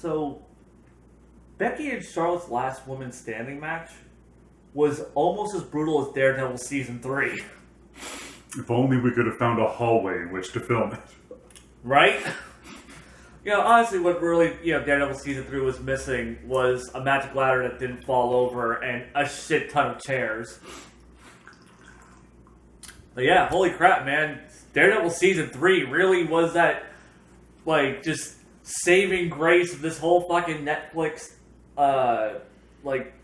So, Becky and Charlotte's last women's standing match was almost as brutal as Daredevil Season 3. If only we could have found a hallway in which to film it. Right? Honestly, what really, Daredevil Season 3 was missing was a magic ladder that didn't fall over and a shit ton of chairs. But yeah, holy crap, man. Daredevil Season 3 really was that, just saving grace of this whole fucking Netflix,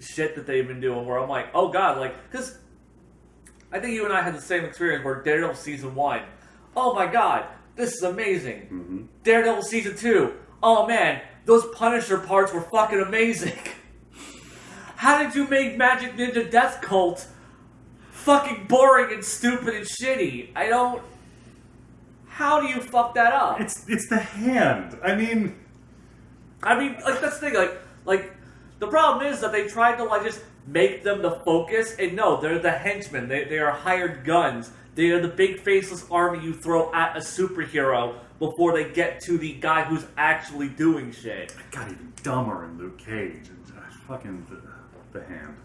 shit that they've been doing, where I'm like, oh god, because I think you and I had the same experience where Daredevil Season 1, oh my god, this is amazing. Mm-hmm. Daredevil Season 2, oh man, those Punisher parts were fucking amazing. How did you make Magic Ninja Death Cult fucking boring and stupid and shitty? How do you fuck that up? It's the hand. I mean, that's the thing, the problem is that they tried to, just make them the focus, and no, they're the henchmen. They are hired guns. They are the big faceless army you throw at a superhero before they get to the guy who's actually doing shit. It got even dumber in Luke Cage. And fucking the hand.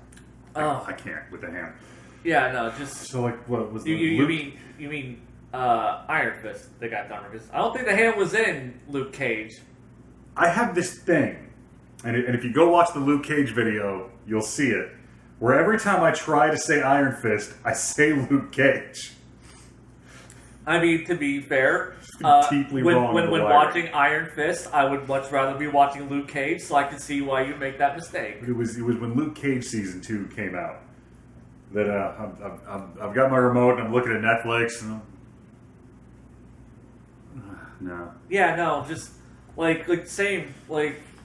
I can't with the hand. Yeah, no, just... So, what was you mean Iron Fist that got dumber, because I don't think the hand was in Luke Cage. I have this thing, and if you go watch the Luke Cage video, you'll see it, where every time I try to say Iron Fist, I say Luke Cage. To be fair, deeply when wrong when watching Iron Fist, I would much rather be watching Luke Cage, so I can see why you make that mistake. It was when Luke Cage Season 2 came out that I've got my remote and I'm looking at Netflix and no. Yeah, no, just same,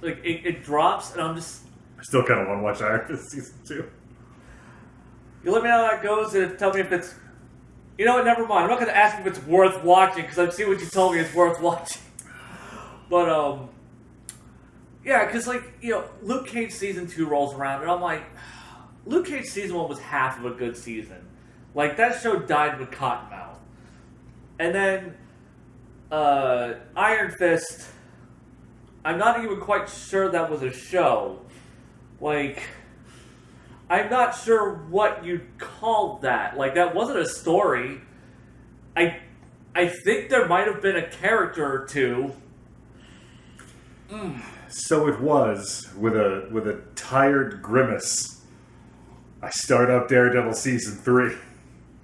it drops and I'm just... I still kind of want to watch Iron Fist Season 2. You let me know how that goes and tell me if it's... You know what, never mind. I'm not going to ask if it's worth watching, because I've seen what you told me it's worth watching. But, yeah, because, Luke Cage Season 2 rolls around, and I'm like, Luke Cage Season 1 was half of a good season. That show died with Cottonmouth. And then, Iron Fist, I'm not even quite sure that was a show. I'm not sure what you'd call that. That wasn't a story. I think there might have been a character or two. So it was, with a tired grimace, I start up Daredevil Season 3.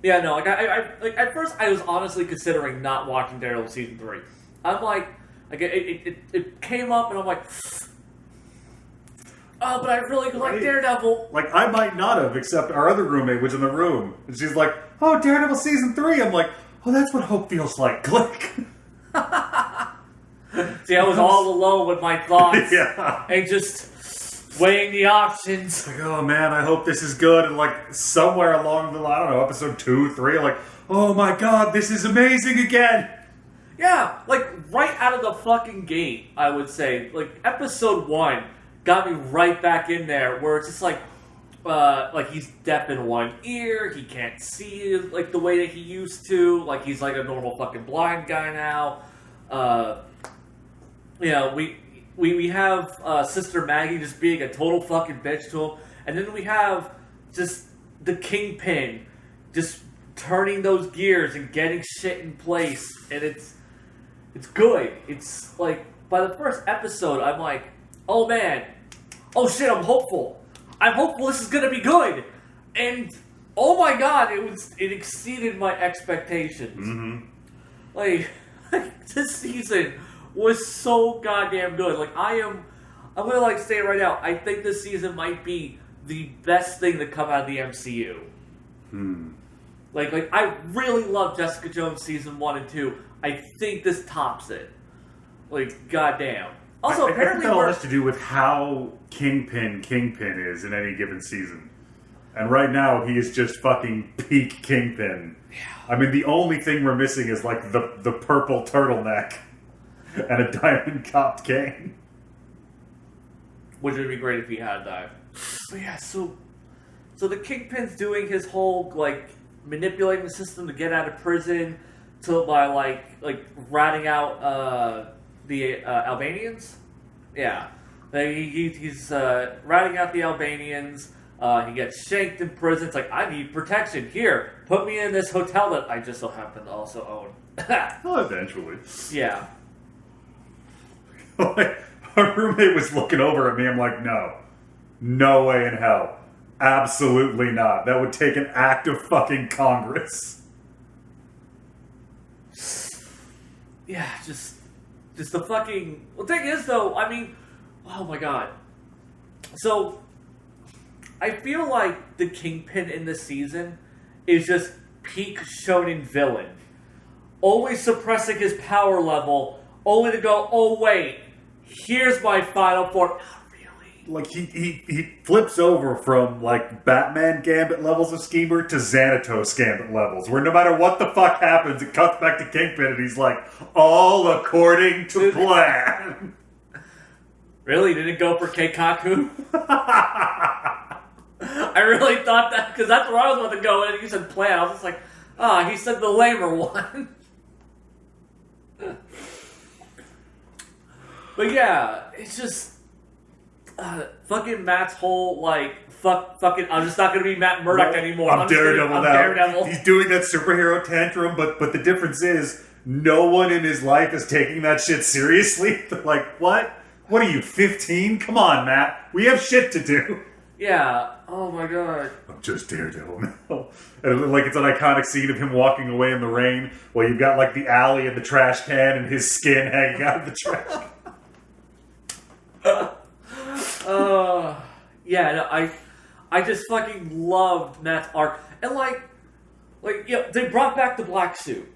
Yeah, no, at first I was honestly considering not watching Daredevil Season 3. I'm it came up and I'm like... Oh, but I really like Daredevil. I might not have, except our other roommate was in the room. And she's like, oh, Daredevil Season 3. I'm like, oh, that's what hope feels like. Click. See, I was all alone with my thoughts. Yeah. And just weighing the options. Oh, man, I hope this is good. And, somewhere along the line, I don't know, episode 2, 3, oh, my God, this is amazing again. Yeah, right out of the fucking gate, I would say. Episode 1... got me right back in there, where it's just he's deaf in one ear, he can't see the way that he used to, he's a normal fucking blind guy now. We have Sister Maggie just being a total fucking bitch to him, and then we have just the Kingpin just turning those gears and getting shit in place, and it's good. It's by the first episode, I'm like, oh man, oh shit, I'm hopeful. I'm hopeful this is gonna be good. And oh my god, it exceeded my expectations. Mm-hmm. This season was so goddamn good. I'm gonna say it right now, I think this season might be the best thing to come out of the MCU. I really love Jessica Jones season 1 and 2. I think this tops it. Goddamn. Also, apparently, that all has to do with how Kingpin is in any given season. And right now, he is just fucking peak Kingpin. Yeah. The only thing we're missing is, the purple turtleneck and a diamond-copped cane. Which would be great if he had that. But yeah, so the Kingpin's doing his whole, manipulating the system to get out of prison by ratting out... the Albanians? Yeah. He's ratting out the Albanians. He gets shanked in prison. It's like, I need protection. Here, put me in this hotel that I just so happen to also own. Well, eventually. Yeah. Like, our roommate was looking over at me. I'm like, no. No way in hell. Absolutely not. That would take an act of fucking Congress. Yeah, just the fucking... Well, the thing is, though, I mean... Oh, my God. So, I feel like the Kingpin in this season is just peak shonen villain. Always suppressing his power level, only to go, oh, wait, here's my final form. Not really. Like, he flips over from, like, Batman Gambit levels of schemer to Xanatos Gambit levels, where no matter what the fuck happens, it cuts back to Kingpin, and he's like, all according to plan. Really? Did it go for Keikaku? I really thought that, because that's where I was about to go, and you said plan. I was just like, he said the lamer one. But yeah, it's just fucking Matt's whole fucking. I'm just not gonna be Matt Murdock anymore. I'm Daredevil now. Daredevil. He's doing that superhero tantrum, but the difference is no one in his life is taking that shit seriously. They're like, what? What are you, 15? Come on, Matt. We have shit to do. Yeah. Oh my God. I'm just Daredevil now. And like it's an iconic scene of him walking away in the rain while you've got like the alley and the trash can and his skin hanging out of the trash. Yeah, no, I just fucking loved Matt's arc, and like they brought back the black suit,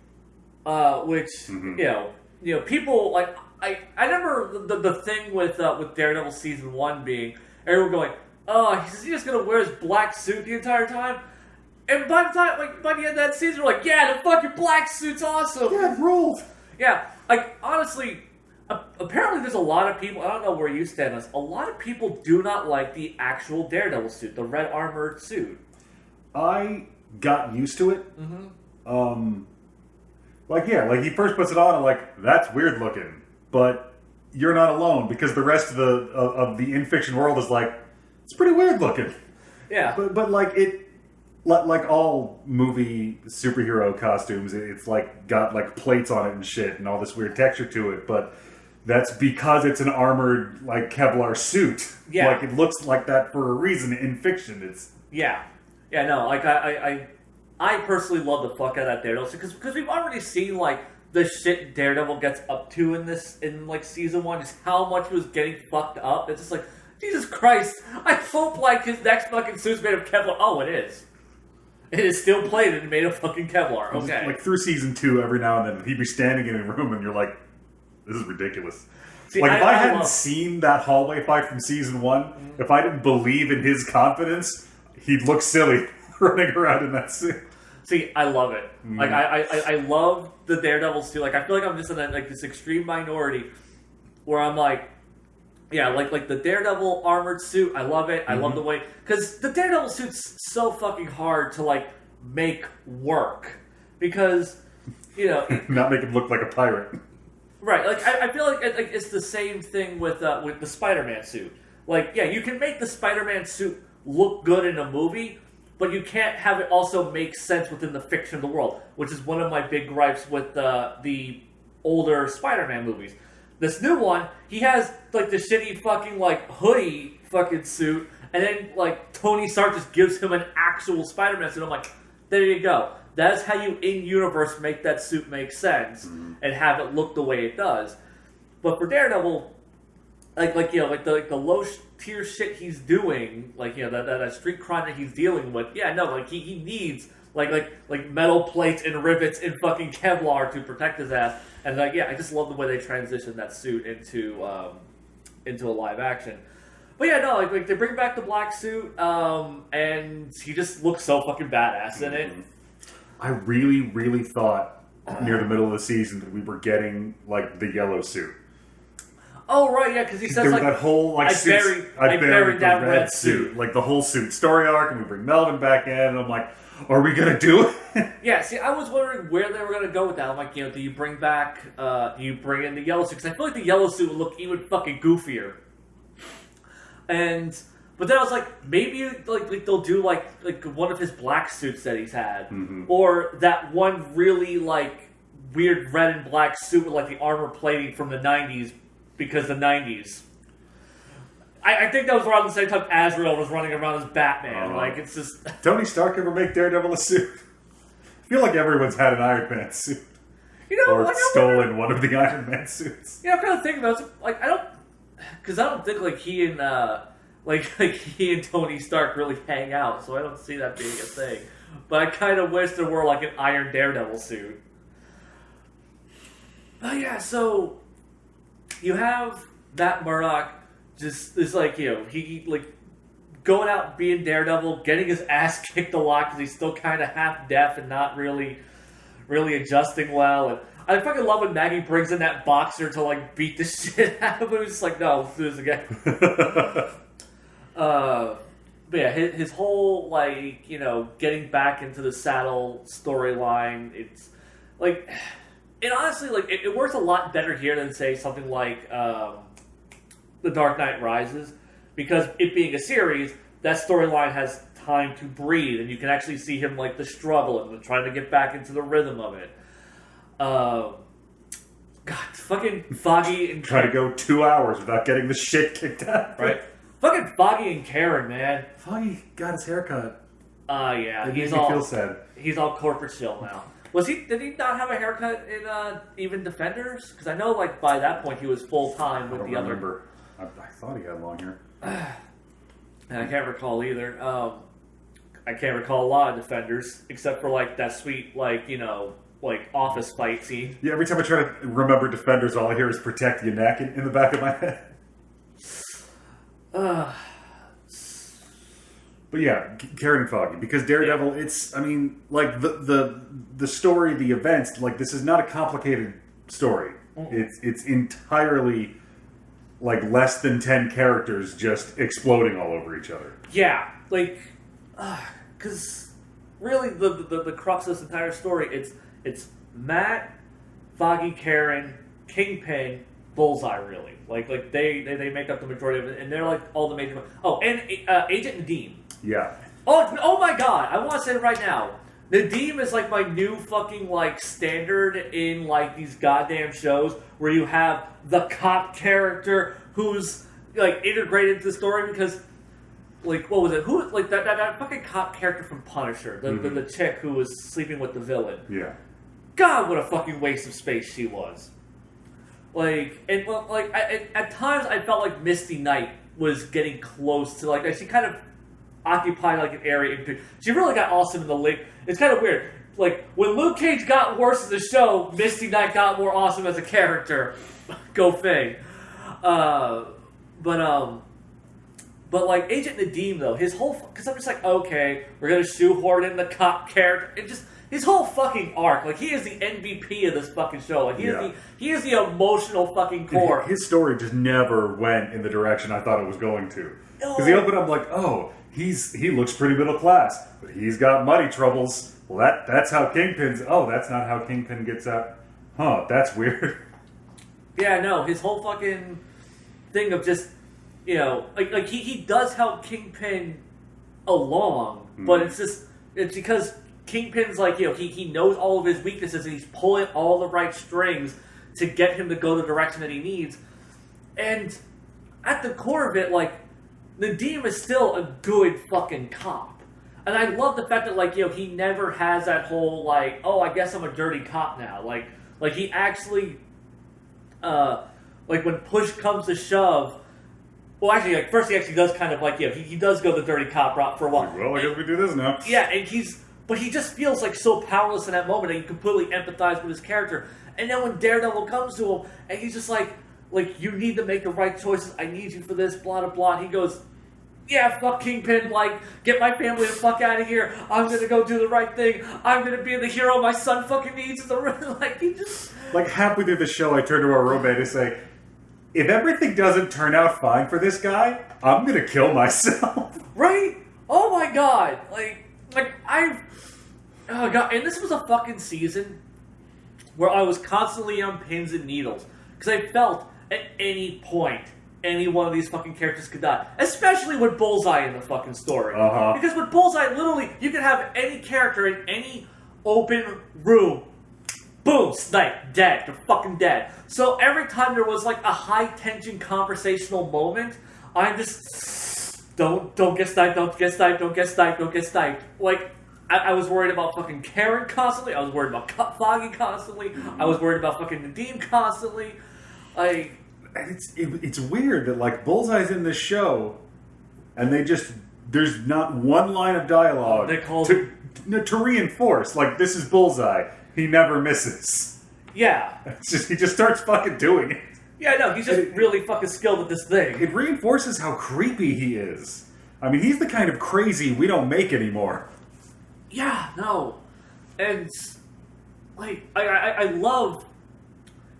which you know people like I remember the thing with Daredevil season 1 being everyone going, oh, is he just gonna wear his black suit the entire time? And by the end of that season, we're like, yeah, the fucking black suit's awesome. Yeah, it ruled. Yeah, like honestly. Apparently, there's a lot of people. I don't know where you stand on this. A lot of people do not like the actual Daredevil suit, the red armored suit. I got used to it. Mm-hmm. Like he first puts it on, and like that's weird looking, but you're not alone because the rest of the in fiction world is like it's pretty weird looking. Yeah, but like it. Like all movie superhero costumes, it's like got like plates on it and shit and all this weird texture to it, but that's because it's an armored like Kevlar suit. Yeah. Like it looks like that for a reason in fiction. It's no, like I personally love the fuck out of that Daredevil suit because we've already seen like the shit Daredevil gets up to in like season 1, just how much he was getting fucked up. It's just like Jesus Christ, I hope like his next fucking suit's made of Kevlar. Oh, it is. It is still plated and made of fucking Kevlar. Okay. Like through season 2, every now and then he'd be standing in a room and you're like, this is ridiculous. See, like if I hadn't seen that hallway fight from season 1, if I didn't believe in his confidence, he'd look silly running around in that suit. See, I love it. Like I love the Daredevil suit. Like I feel like I'm just in like this extreme minority where I'm like, yeah, like the Daredevil armored suit, I love it. I love the way... Because the Daredevil suit's so fucking hard to, like, make work. Because, you know... Not make him look like a pirate. Right, like, I feel like it's the same thing with the Spider-Man suit. Like, yeah, you can make the Spider-Man suit look good in a movie, but you can't have it also make sense within the fiction of the world, which is one of my big gripes with the older Spider-Man movies. This new one, he has, like, the shitty fucking, like, hoodie fucking suit, and then, like, Tony Stark just gives him an actual Spider-Man suit. I'm like, there you go. That's how you, in-universe, make that suit make sense, and have it look the way it does. But for Daredevil, like you know, like the low-tier shit he's doing, like, you know, that street crime that he's dealing with, yeah, no, like, he needs, like metal plates and rivets and fucking Kevlar to protect his ass. And like, yeah, I just love the way they transitioned that suit into a live action. But yeah, no, like they bring back the black suit, and he just looks so fucking badass in it. I really, really thought near the middle of the season that we were getting like the yellow suit. Oh right, yeah, because he says like that whole like I buried that red suit, like the whole suit story arc, and we bring Melvin back in, and I'm like, are we gonna do it? Yeah, see, I was wondering where they were gonna go with that. I'm like, do you bring back, do you bring in the yellow suit? Because I feel like the yellow suit would look even fucking goofier. But then I was like, maybe like they'll do like one of his black suits that he's had, or that one really like weird red and black suit with like the armor plating from the '90s, because the '90s. I think that was around the same time Azrael was running around as Batman. Like, it's just... Tony Stark ever make Daredevil a suit? I feel like everyone's had an Iron Man suit. Or like, stolen one of the Iron Man suits. Yeah, I'm kind of thinking about it. Like, I don't think, like, he and, like he and Tony Stark really hang out, so I don't see that being a thing. But I kind of wish there were, like, an Iron Daredevil suit. But yeah, so... You have Matt Murdock... Just is like, he like going out being Daredevil, getting his ass kicked a lot because he's still kind of half deaf and not really adjusting well. And I fucking love when Maggie brings in that boxer to like beat the shit out of him. It's just like, no, let's do this again. But yeah, his whole like getting back into the saddle storyline. It's like, it honestly like it works a lot better here than say something like. The Dark Knight Rises, because it being a series, that storyline has time to breathe, and you can actually see him like the struggle and trying to get back into the rhythm of it. God, fucking Foggy and try to go 2 hours without getting the shit kicked out. Right, fucking Foggy and Karen, man. Foggy got his haircut. Yeah, it made me feel sad. He's all corporate chill now. Did he not have a haircut in even Defenders? Because I know like by that point he was full time with the other. Remember. I thought he had long hair. And I can't recall either. I can't recall a lot of Defenders, except for like that sweet, like office fight scene. Yeah, every time I try to remember Defenders, all I hear is "protect your neck" in the back of my head. But yeah, Karen and Foggy, because Daredevil, it's, I mean, like the story, the events, like this is not a complicated story. It's entirely. Like, less than 10 characters just exploding all over each other. Yeah, like, because really the crux of this entire story, it's Matt, Foggy, Karen, Kingpin, Bullseye, really. Like they make up the majority of it, and they're like all the major... Oh, and Agent Nadeem. Yeah. Oh my god, I want to say it right now. Nadeem is like my new fucking like standard in like these goddamn shows where you have the cop character who's like integrated into the story, because like what was it? Who like that fucking cop character from Punisher, the chick who was sleeping with the villain. Yeah. God, what a fucking waste of space she was. Like, and well, like at times I felt like Misty Knight was getting close to like she kind of occupied like an area. She really got awesome in the link. It's kind of weird. Like when Luke Cage got worse in the show, Misty Knight got more awesome as a character. Go Fing. But like Agent Nadeem though, his whole, because I'm just like, okay, we're gonna shoehorn in the cop character. It just his whole fucking arc, like he is the MVP of this fucking show. Like he is the emotional fucking core. His story just never went in the direction I thought it was going to. Because he opened up like, oh, he looks pretty middle class, but he's got money troubles. Well, that's how Kingpin's. Oh, that's not how Kingpin gets out. Huh? That's weird. Yeah, no, his whole fucking thing of just, like he does help Kingpin along, but it's because Kingpin's like, he knows all of his weaknesses and he's pulling all the right strings to get him to go the direction that he needs. And at the core of it, like, Nadeem is still a good fucking cop. And I love the fact that, like, he never has that whole, like, oh, I guess I'm a dirty cop now. Like he actually, like, when push comes to shove, well, actually, like, first he actually does kind of, like, he does go the dirty cop route for a while. Well, I guess we do this now. Yeah, but he just feels, like, so powerless in that moment that you completely empathize with his character. And then when Daredevil comes to him, and he's just like, you need to make the right choices. I need you for this, blah, blah, blah. And he goes, yeah, fuck Kingpin. Like, get my family the fuck out of here. I'm going to go do the right thing. I'm going to be the hero my son fucking needs. Like, he just... Like, halfway through the show, I turned to our roommate and say, if everything doesn't turn out fine for this guy, I'm gonna kill myself. Right? Oh my god! Oh god! And this was a fucking season where I was constantly on pins and needles because I felt at any point any one of these fucking characters could die, especially with Bullseye in the fucking story. Because with Bullseye, literally, you can have any character in any open room. Boom, snipe, dead. They're fucking dead. So every time there was like a high tension conversational moment, I'm just don't get sniped, don't get sniped, don't get sniped, don't get sniped. Like I was worried about fucking Karen constantly. I was worried about Foggy constantly. I was worried about fucking Nadeem constantly. Like, it's weird that like Bullseye's in this show, and there's not one line of dialogue to reinforce like this is Bullseye. He never misses. Yeah. He just starts fucking doing it. Yeah, no, he's just really fucking skilled at this thing. It reinforces how creepy he is. I mean, he's the kind of crazy we don't make anymore. Yeah, no. And, like, I love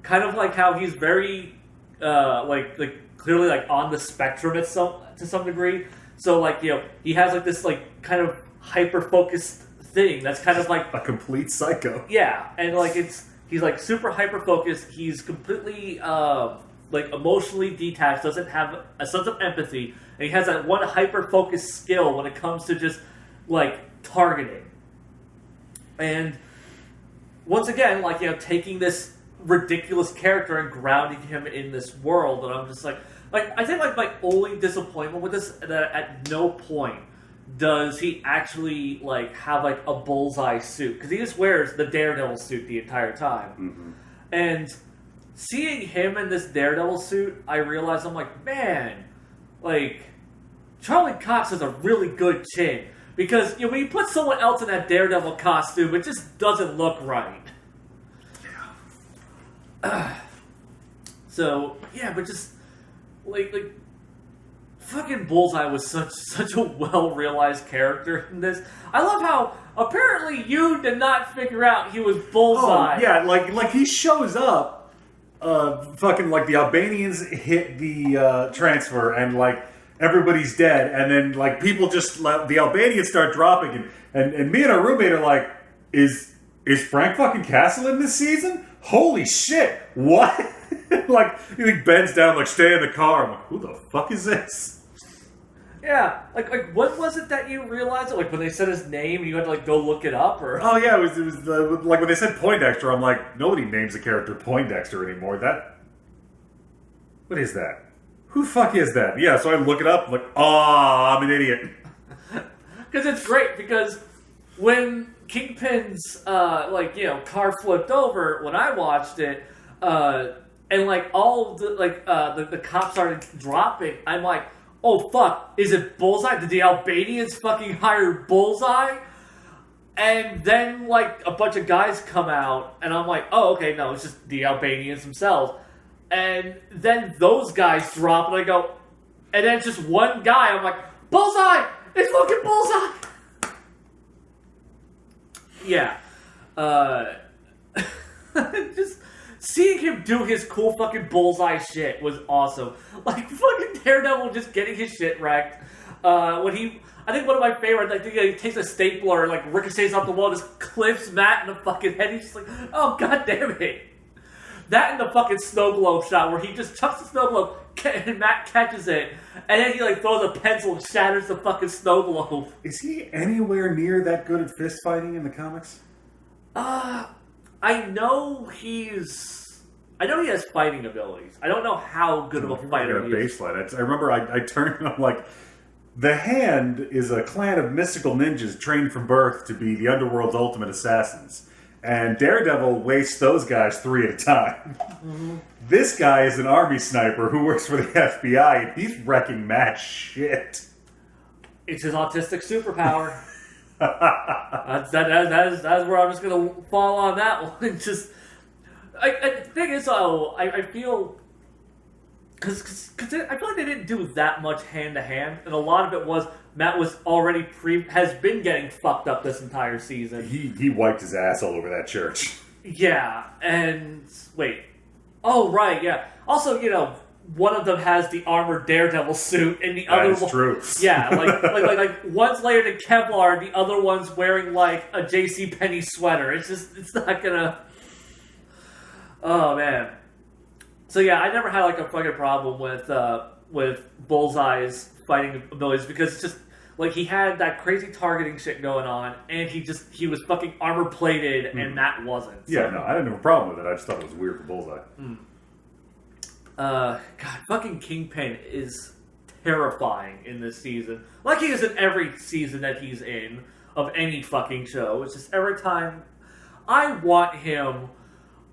kind of like how he's very, clearly, like, on the spectrum to some degree. So, like, you know, he has, like, this, like, kind of hyper-focused thing that's kind of like a complete psycho. Yeah, and like he's like super hyper focused. He's completely like emotionally detached. Doesn't have a sense of empathy, and he has that one hyper focused skill when it comes to just like targeting. And once again, like you know, taking this ridiculous character and grounding him in this world, and I'm just like I think like my only disappointment with this that at no point does he actually like have like a Bullseye suit, because he just wears the DareDevil suit the entire time. And seeing him in this DareDevil suit, I realized I'm like, man, like Charlie Cox has a really good chin, because you know when you put someone else in that DareDevil costume, it just doesn't look right. So yeah, but just like fucking Bullseye was such a well-realized character in this. I love how apparently you did not figure out he was Bullseye. Oh, yeah, like he shows up, fucking like the Albanians hit the transfer and like everybody's dead, and then like people just the Albanians start dropping, and me and our roommate are like, is Frank fucking Castle in this season? Holy shit! What? Like he bends down, like stay in the car. I'm like, who the fuck is this? Yeah, like what was it that you realized? Like when they said his name, you had to like go look it up, or oh yeah, it was like when they said Poindexter, I'm like, nobody names a character Poindexter anymore. What is that? Who the fuck is that? Yeah, so I look it up. I'm like, I'm an idiot. Because it's great because when Kingpin's car flipped over when I watched it, and like all of the cops started dropping, I'm like, oh fuck, is it Bullseye? Did the Albanians fucking hire Bullseye? And then like a bunch of guys come out, and I'm like, oh okay, no, it's just the Albanians themselves. And then those guys drop, and I go, and then just one guy, I'm like, Bullseye! It's fucking Bullseye! Yeah. Just seeing him do his cool fucking Bullseye shit was awesome. Like, fucking DareDevil just getting his shit wrecked. I think one of my favorites, I think he takes a stapler and, like, ricochets off the wall, just clips Matt in the fucking head. He's just like, oh, god damn it. That and the fucking snow globe shot where he just chucks the snow globe and Matt catches it, and then he, like, throws a pencil and shatters the fucking snow globe. Is he anywhere near that good at fist fighting in the comics? I know he has fighting abilities. I don't know how good of a fighter he is. Baseline. I remember I turned and I'm like, the Hand is a clan of mystical ninjas trained from birth to be the underworld's ultimate assassins. And DareDevil wastes those guys 3 at a time. Mm-hmm. This guy is an army sniper who works for the FBI, and he's wrecking Matt's shit. It's his autistic superpower. That's where I'm just going to fall on that one. The thing is, I feel... Because I feel like they didn't do that much hand-to-hand, and a lot of it was Matt was already has been getting fucked up this entire season. He wiped his ass all over that church. Yeah, and... Wait. Oh, right, yeah. Also, you know, one of them has the armored Daredevil suit, and the That other is one, true. yeah, like one's layered in Kevlar, the other one's wearing like a JCPenney sweater. It's not gonna. Oh man. So yeah, I never had like a fucking problem with Bullseye's fighting abilities because it's just like he had that crazy targeting shit going on, and he was fucking armor plated, and that wasn't. So. Yeah, no, I didn't have a problem with it. I just thought it was weird for Bullseye. God, fucking Kingpin is terrifying in this season. Like he is in every season that he's in of any fucking show. It's just every time I want him,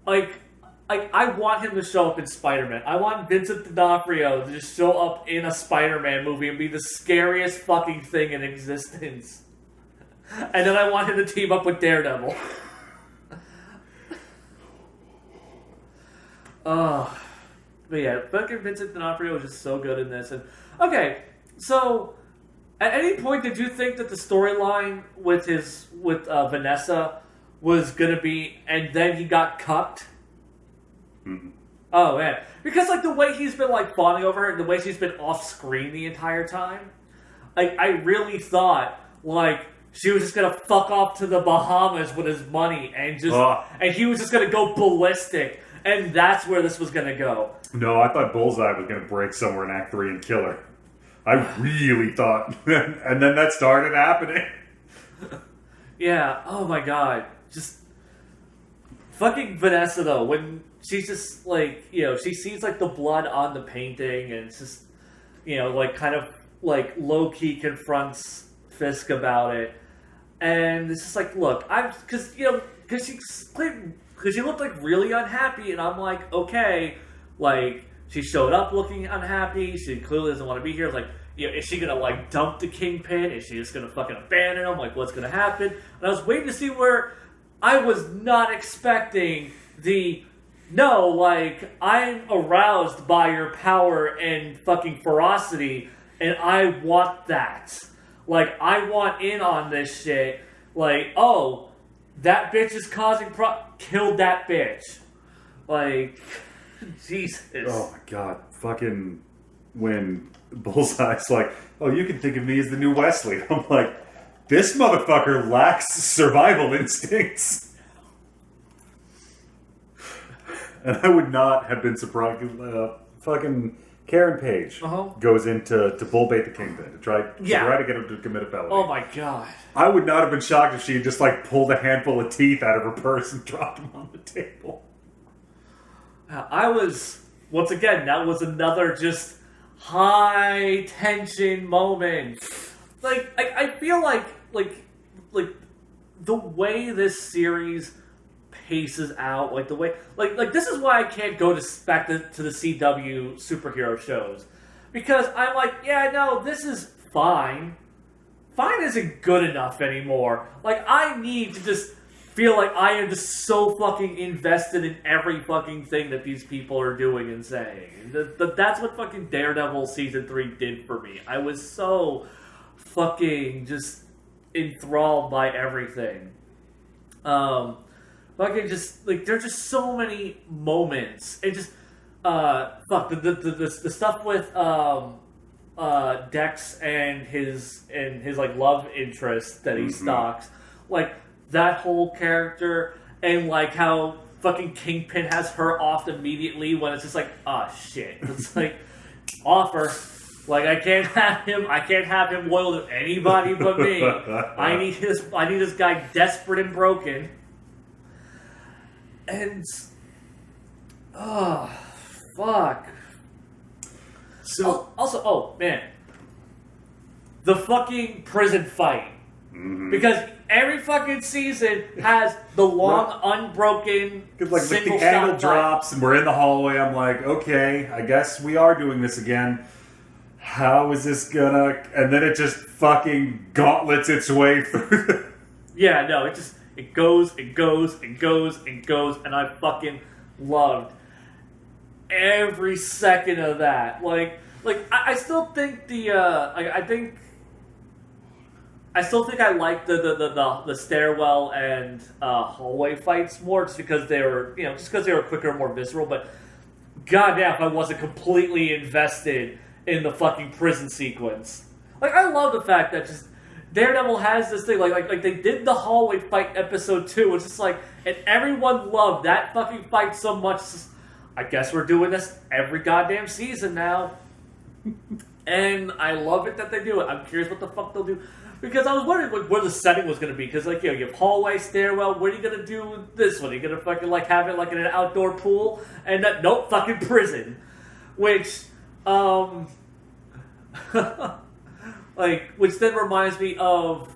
I want him to show up in Spider-Man. I want Vincent D'Onofrio to just show up in a Spider-Man movie and be the scariest fucking thing in existence. And then I want him to team up with Daredevil. But yeah, fucking Vincent D'Onofrio is just so good in this. And okay, so at any point did you think that the storyline with Vanessa was gonna be, and then he got cucked? Mm-hmm. Oh man, because like the way he's been like fawning over her, and the way she's been off screen the entire time, like I really thought like she was just gonna fuck off to the Bahamas with his money and and he was just gonna go ballistic. And that's where this was going to go. No, I thought Bullseye was going to break somewhere in Act 3 and kill her. I really thought. And then that started happening. Yeah, oh my god. Just fucking Vanessa, though, when she's just like, she sees like the blood on the painting, and it's just, like kind of like low-key confronts Fisk about it. And it's just like, look, because she looked like really unhappy, and I'm like, okay, like she showed up looking unhappy. She clearly doesn't want to be here. It's like, is she gonna like dump the Kingpin? Is she just gonna fucking abandon him? Like, what's gonna happen? And I was waiting to see where I was not expecting I'm aroused by your power and fucking ferocity, and I want that. Like, I want in on this shit. Like, oh, that bitch is causing killed that bitch. Like, Jesus. Oh my god. Fucking when Bullseye's like, oh, you can think of me as the new Wesley. I'm like, this motherfucker lacks survival instincts. And I would not have been surprised. Fucking Karen Page goes into Bullbait the Kingpin to try to get him to commit a felony. Oh my god. I would not have been shocked if she had just like pulled a handful of teeth out of her purse and dropped them on the table. I was, once again, that was another just high tension moment. Like, I feel like the way this series paces out, like the way, like this is why I can't go back to the CW superhero shows, because I'm like, yeah, no, this is fine. Fine isn't good enough anymore. Like, I need to just feel like I am just so fucking invested in every fucking thing that these people are doing and saying. That's what fucking Daredevil Season 3 did for me. I was so fucking just enthralled by everything. Fucking just, like, there are just so many moments. And just, the stuff with, Dex and his like love interest that he stalks, like that whole character, and like how fucking Kingpin has her off immediately when it's just like, oh shit, it's like offer, like I can't have him loyal to anybody but me. I need this guy desperate and broken, and fuck. So also, oh man, the fucking prison fight, because every fucking season has the long, unbroken, like the angle drops and we're in the hallway. I'm like, okay, I guess we are doing this again. How is this gonna? And then it just fucking gauntlets its way through. Yeah, no, it goes, and I fucking loved every second of that. Like I still think I still think I like the stairwell and hallway fights more, just because they were quicker and more visceral. But goddamn if I wasn't completely invested in the fucking prison sequence. Like, I love the fact that just Daredevil has this thing, like they did the hallway fight episode 2, which is like, and everyone loved that fucking fight so much. Just, I guess we're doing this every goddamn season now. And I love it that they do it. I'm curious what the fuck they'll do. Because I was wondering where the setting was going to be. Because, like, you have hallway, stairwell. What are you going to do with this one? Are you going to fucking, like, have it, like, in an outdoor pool? And that, nope, fucking prison. Which, which then reminds me of,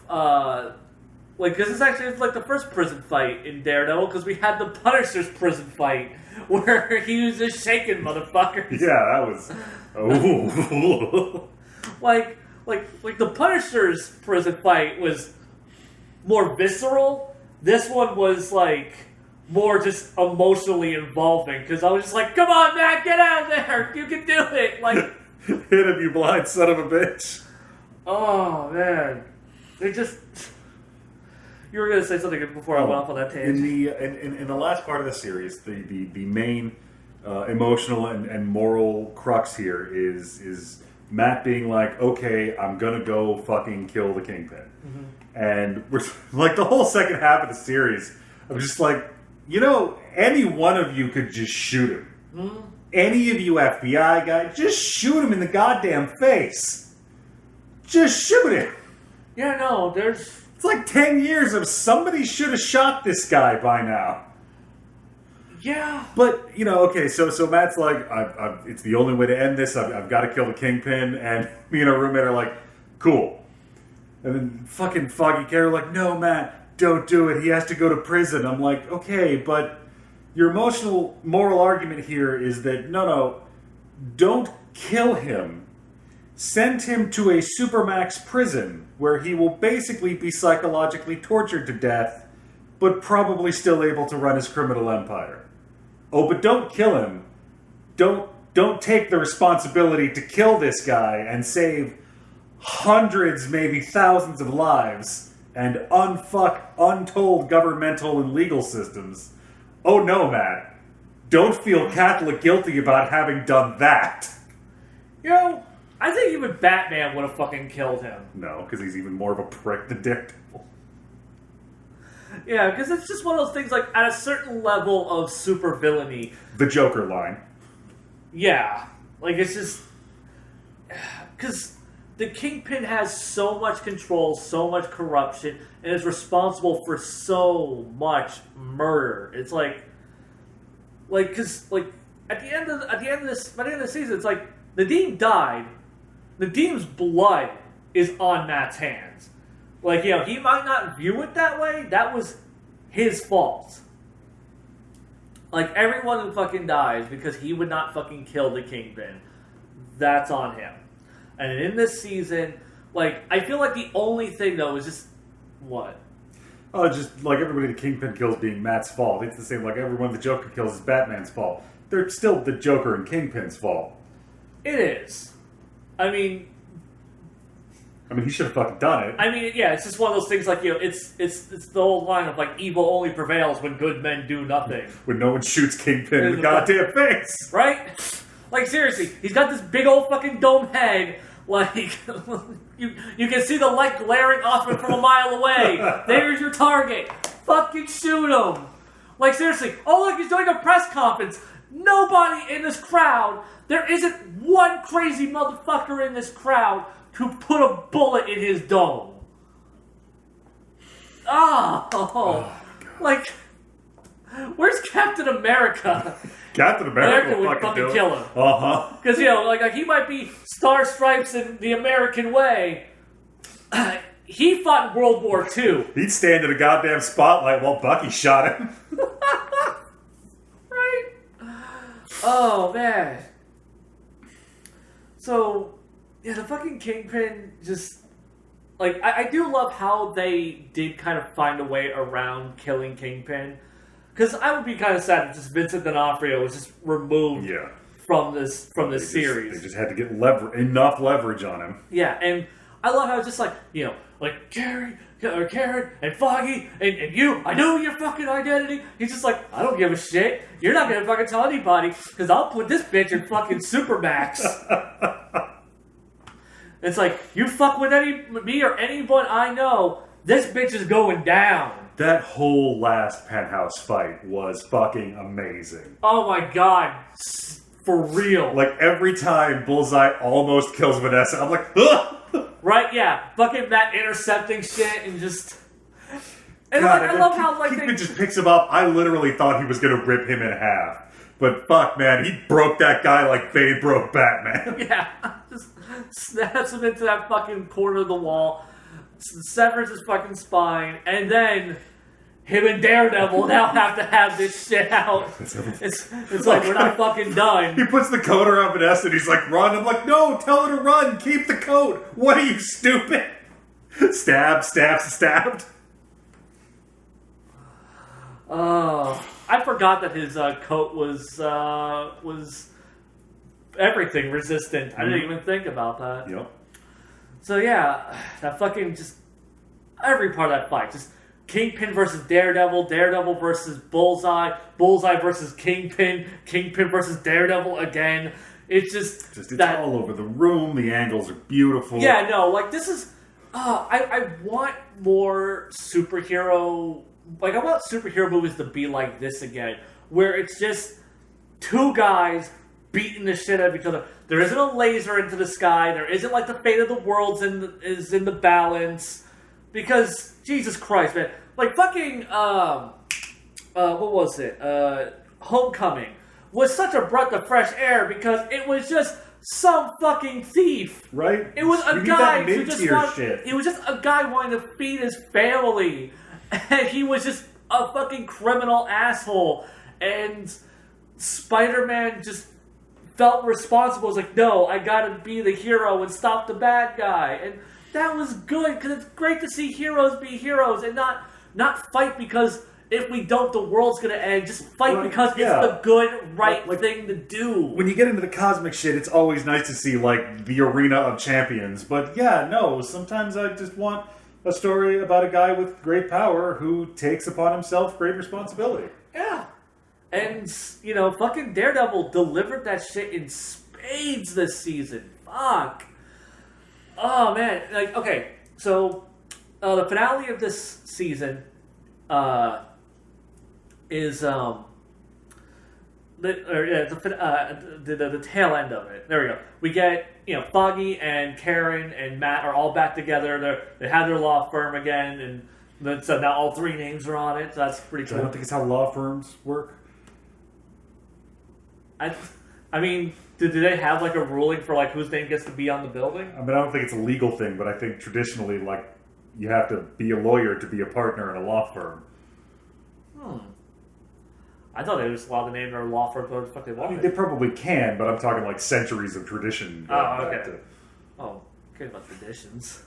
because it's actually like the first prison fight in Daredevil, because we had the Punisher's prison fight, where he was just shaking motherfuckers. Yeah, that was... Oh. like the Punisher's prison fight was more visceral. This one was, like, more just emotionally involving, because I was just like, come on, Matt, get out of there! You can do it! Like... Hit him, you blind son of a bitch. Oh, man. They just... You were going to say something before I went off on that tangent. In the last part of the series, the main emotional and moral crux here is Matt being like, okay, I'm going to go fucking kill the Kingpin. Mm-hmm. And we're like, the whole second half of the series, I'm just like, any one of you could just shoot him. Mm-hmm. Any of you FBI guys, just shoot him in the goddamn face. Just shoot him. Yeah, no, there's... It's like 10 years of somebody should have shot this guy by now. Yeah. But, okay, so Matt's like, it's the only way to end this. I've got to kill the Kingpin. And me and our roommate are like, cool. And then fucking Foggy Care are like, no, Matt, don't do it. He has to go to prison. I'm like, okay, but your moral argument here is that, no, don't kill him. Send him to a supermax prison where he will basically be psychologically tortured to death, but probably still able to run his criminal empire. Oh, but don't kill him. Don't take the responsibility to kill this guy and save hundreds, maybe thousands of lives and untold governmental and legal systems. Oh no, Matt. Don't feel Catholic guilty about having done that. I think even Batman would have fucking killed him. No, because he's even more of a prick than DareDevil. Yeah, because it's just one of those things, like, at a certain level of supervillainy. The Joker line. Yeah. Like, it's just... Because the Kingpin has so much control, so much corruption, and is responsible for so much murder. It's like... because, at the end of the season, it's like, Nadeem died. Nadeem's blood is on Matt's hands. Like, he might not view it that way. That was his fault. Like, everyone who fucking dies because he would not fucking kill the Kingpin, that's on him. And in this season, I feel like the only thing, though, is just... What? Oh, just like everybody the Kingpin kills being Matt's fault. It's the same, like everyone the Joker kills is Batman's fault. They're still the Joker and Kingpin's fault. It is. I mean, he should have fucking done it. I mean, yeah, it's just one of those things it's the old line of evil only prevails when good men do nothing. When no one shoots Kingpin in the goddamn face. Right? Seriously, he's got this big old fucking dome head. You can see the light glaring off him from a mile away. There's your target. Fucking shoot him. Seriously, oh look, he's doing a press conference. Nobody in this crowd, there isn't one crazy motherfucker in this crowd who put a bullet in his dome. Where's Captain America? Captain America would fucking kill him. Uh-huh. Because, he might be Star Stripes in the American way. He fought in World War II. He'd stand in a goddamn spotlight while Bucky shot him. Right? Oh, man. So, yeah, the fucking Kingpin just... I do love how they did kind of find a way around killing Kingpin. Because I would be kind of sad if just Vincent D'Onofrio was just removed from this series. They just had to get enough leverage on him. Yeah, and I love how it's just like, you know, like Karen and Foggy and you, I know your fucking identity. He's just like, I don't give a shit. You're not gonna fucking tell anybody because I'll put this bitch in fucking Supermax. It's like, you fuck with me or anyone I know, this bitch is going down. That whole last penthouse fight was fucking amazing. Oh my god. For real. Like, every time Bullseye almost kills Vanessa, I'm like, ugh! Right, yeah. Fucking that intercepting shit and just... And God, I love how, like, Kingpin just picks him up. I literally thought he was going to rip him in half. But fuck, man, he broke that guy like Bane broke Batman. Yeah. Just snaps him into that fucking corner of the wall, severs his fucking spine, and then... him and Daredevil now have to have this shit out. It's like, we're not fucking done. He puts the coat around Vanessa and he's like, run. I'm like, no, tell her to run. Keep the coat. What are you, stupid? Stabbed. Oh, I forgot that his coat was everything resistant. I didn't even think about that. Yep. So yeah, that fucking just... every part of that fight, just... Kingpin versus Daredevil, Daredevil versus Bullseye, Bullseye versus Kingpin, Kingpin versus Daredevil again. It's just it's all over the room. The angles are beautiful. Yeah, no, like this is... I want more superhero... Like, I want superhero movies to be like this again, where it's just two guys beating the shit out of each other. There isn't a laser into the sky. There isn't like the fate of the world is in the balance. Because, Jesus Christ, man. Like, fucking, what was it? Homecoming was such a breath of fresh air because it was just some fucking thief. Right? It was a guy who just shit. It was just a guy wanting to feed his family. And he was just a fucking criminal asshole. And Spider-Man just felt responsible. It was like, no, I gotta be the hero and stop the bad guy. And that was good, because it's great to see heroes be heroes and not fight because if we don't, the world's going to end. Just fight because it's the good, right thing to do. When you get into the cosmic shit, it's always nice to see, like, the arena of champions. But, yeah, no, sometimes I just want a story about a guy with great power who takes upon himself great responsibility. Yeah. And, you know, fucking Daredevil delivered that shit in spades this season. Fuck. Oh, man. Like, okay, so the finale of this season is the tail end of it. There we go. We get, you know, Foggy and Karen and Matt are all back together. They have their law firm again, and so now all three names are on it, so that's pretty cool. I don't think it's how law firms work. I mean... Do they have, like, a ruling for, like, whose name gets to be on the building? I mean, I don't think it's a legal thing, but I think traditionally, like, you have to be a lawyer to be a partner in a law firm. I thought they just allowed to name their law firm whatever the fuck they wanted. I mean, they probably can, but I'm talking, like, centuries of tradition. Okay. Oh, care about traditions.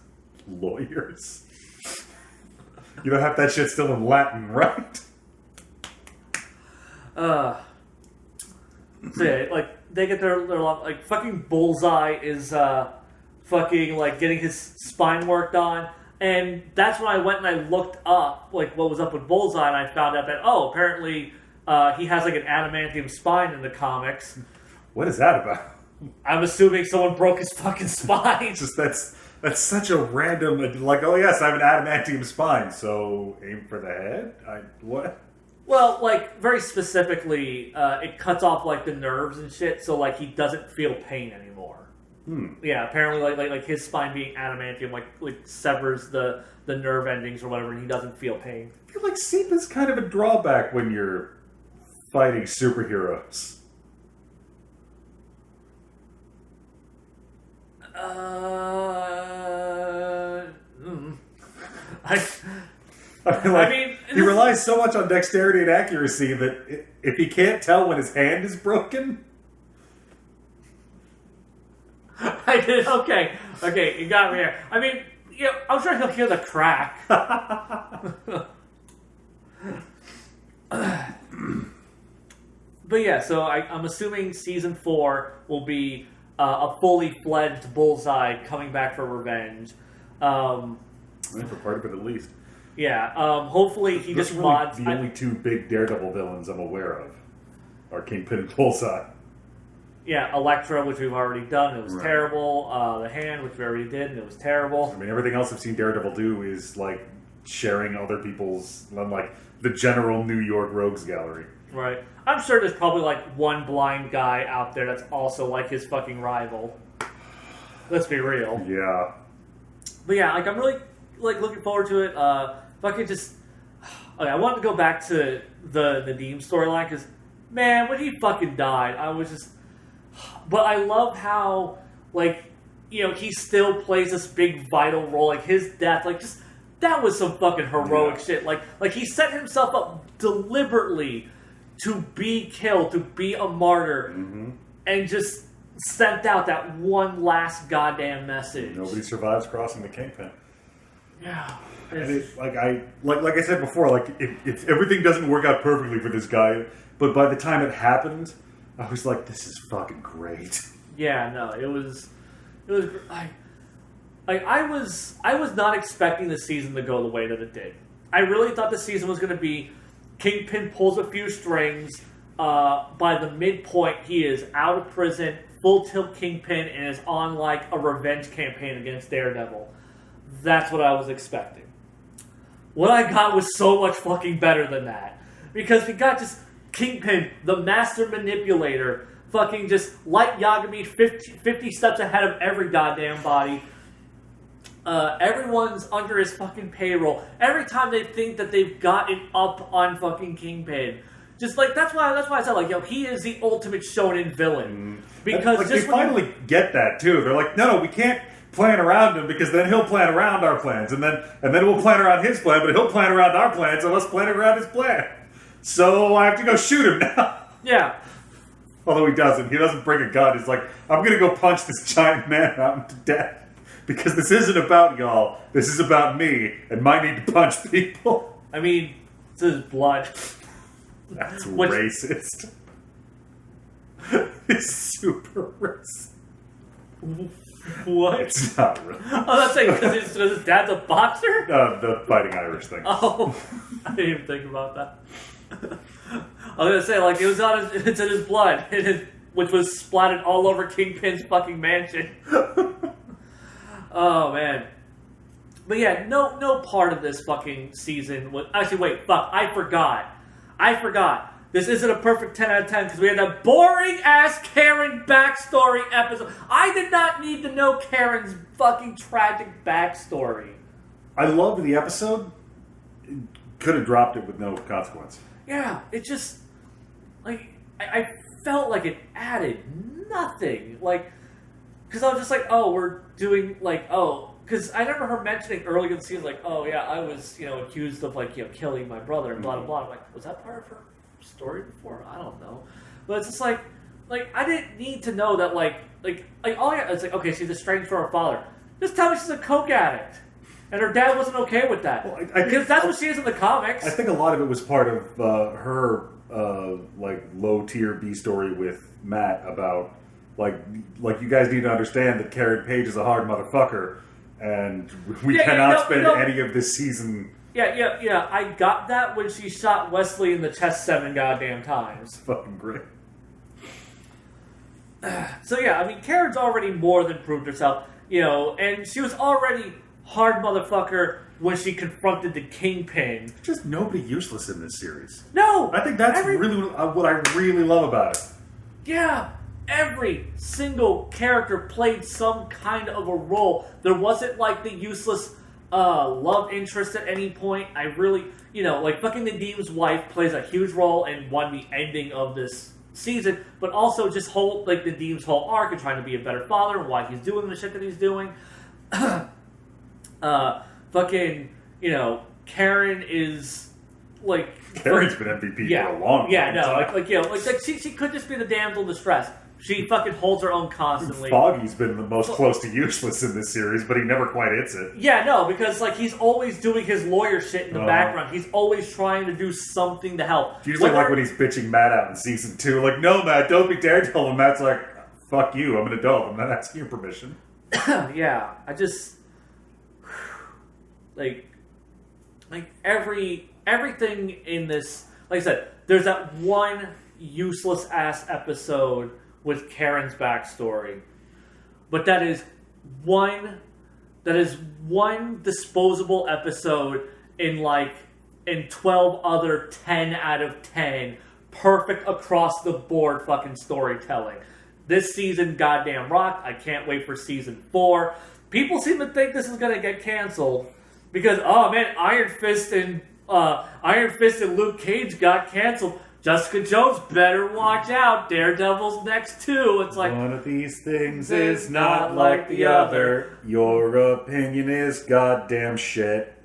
Lawyers. You don't have that shit still in Latin, right? So yeah, like, they get their like, fucking Bullseye is, fucking, like, getting his spine worked on, and that's when I went and I looked up, like, what was up with Bullseye, and I found out that, oh, apparently, he has, like, an adamantium spine in the comics. What is that about? I'm assuming someone broke his fucking spine. Just, that's such a random, like, oh yes, I have an adamantium spine, so aim for the head? What? Well, like, very specifically, it cuts off, like, the nerves and shit, so, like, he doesn't feel pain anymore. Yeah, apparently, like his spine being adamantium, like severs the nerve endings or whatever, and he doesn't feel pain. I feel like sleep is kind of a drawback when you're fighting superheroes. I mean, he relies so much on dexterity and accuracy that if he can't tell when his hand is broken... I did, okay, you got me here. I mean, you know, I'm sure he'll hear the crack. But yeah, so I'm assuming season 4 will be a fully fledged Bullseye coming back for revenge. For part of it at least. Yeah, hopefully he That's just really mods... the only two big Daredevil villains I'm aware of are Kingpin and Bullseye. Yeah, Elektra, which we've already done, it was Right. terrible. The Hand, which we already did, and it was terrible. I mean, everything else I've seen Daredevil do is, like, sharing other people's, like, the general New York Rogues Gallery. Right. I'm sure there's probably, like, one blind guy out there that's also, like, his fucking rival. Let's be real. Yeah. But yeah, like, I'm really, like, looking forward to it. If I could just... Okay, I wanted to go back to the Nadeem storyline, because, man, when he fucking died, I was just... But I love how, like, you know, he still plays this big vital role. Like, his death, like, just... That was some fucking heroic shit. Like he set himself up deliberately to be killed, to be a martyr, and just sent out that one last goddamn message. Nobody survives crossing the Kingpin. Yeah. And like I said before, like if everything doesn't work out perfectly for this guy, but by the time it happened, I was like, this is fucking great. Yeah, no, it was. I was not expecting the season to go the way that it did. I really thought the season was going to be Kingpin pulls a few strings. By the midpoint, he is out of prison, full tilt Kingpin, and is on like a revenge campaign against Daredevil. That's what I was expecting. What I got was so much fucking better than that. Because we got just Kingpin, the master manipulator, fucking just light Yagami 50 steps ahead of every goddamn body. Everyone's under his fucking payroll. Every time they think that they've gotten up on fucking Kingpin. Just like, that's why I said, like, yo, he is the ultimate shonen villain. Because like, just they finally get that, too. They're like, no, we can't plan around him because then he'll plan around our plans. And then we'll plan around his plan, but he'll plan around our plans and let's plan around his plan. So I have to go shoot him now. Yeah. Although he doesn't. He doesn't bring a gun. He's like, I'm going to go punch this giant man out to death. Because this isn't about y'all. This is about me and my need to punch people. I mean, it's his blood. That's racist. It's super racist. What? It's not really. Oh, that's like, because his dad's a boxer? The Fighting Irish thing. Oh, I didn't even think about that. I was going to say, like, it's in his blood, which was splattered all over Kingpin's fucking mansion. Oh, man. But yeah, no part of this fucking season was... Actually, wait, fuck, I forgot. This isn't a perfect 10 out of 10 because we had that boring-ass Karen backstory episode. I did not need to know Karen's fucking tragic backstory. I loved the episode. Could have dropped it with no consequence. Yeah, it just... Like, I felt like it added nothing. Like... Because I was just like, oh, we're doing, like, oh... Because I remember her mentioning earlier in the season, like, oh, yeah, I was, accused of, like, killing my brother and blah, blah, blah. I'm like, was that part of her story before? I don't know. But it's just like, I didn't need to know that, it's like, okay, she's estranged from her father. Just tell me she's a coke addict. And her dad wasn't okay with that. Well, because that's what she is in the comics. I think a lot of it was part of her, low-tier B story with Matt about... Like you guys need to understand that Karen Page is a hard motherfucker, and we cannot spend any of this season... Yeah, I got that when she shot Wesley in the chest 7 goddamn times. It's fucking great. So yeah, I mean, Karen's already more than proved herself, and she was already hard motherfucker when she confronted the Kingpin. Just nobody useless in this series. No! I think that's really what I really love about it. Yeah! Every single character played some kind of a role. There wasn't like the useless love interest at any point. I really, fucking Nadeem's wife plays a huge role in the ending of this season, but also just Nadeem's whole arc and trying to be a better father and why he's doing the shit that he's doing. Karen is Karen's been MVP for a long time. Yeah, no, she could just be the damsel in distress. She fucking holds her own constantly. Foggy's been the most close to useless in this series, but he never quite hits it. Yeah, no, because he's always doing his lawyer shit in the background. He's always trying to do something to help. It's usually when he's bitching Matt out in season 2, like, no, Matt, don't be Daredevil. And Matt's like, fuck you. I'm an adult. I'm not asking your permission. Yeah, I just like everything in this. Like I said, there's that one useless ass episode with Karen's backstory, but that is one disposable episode in 12 other 10 out of 10 perfect across the board fucking storytelling. This season goddamn rocked. I can't wait for season 4. People seem to think this is gonna get canceled because, oh man, Iron Fist and Luke Cage got canceled. Jessica Jones better watch out. Daredevil's next too. It's like, one of these things is not like the other. Your opinion is goddamn shit.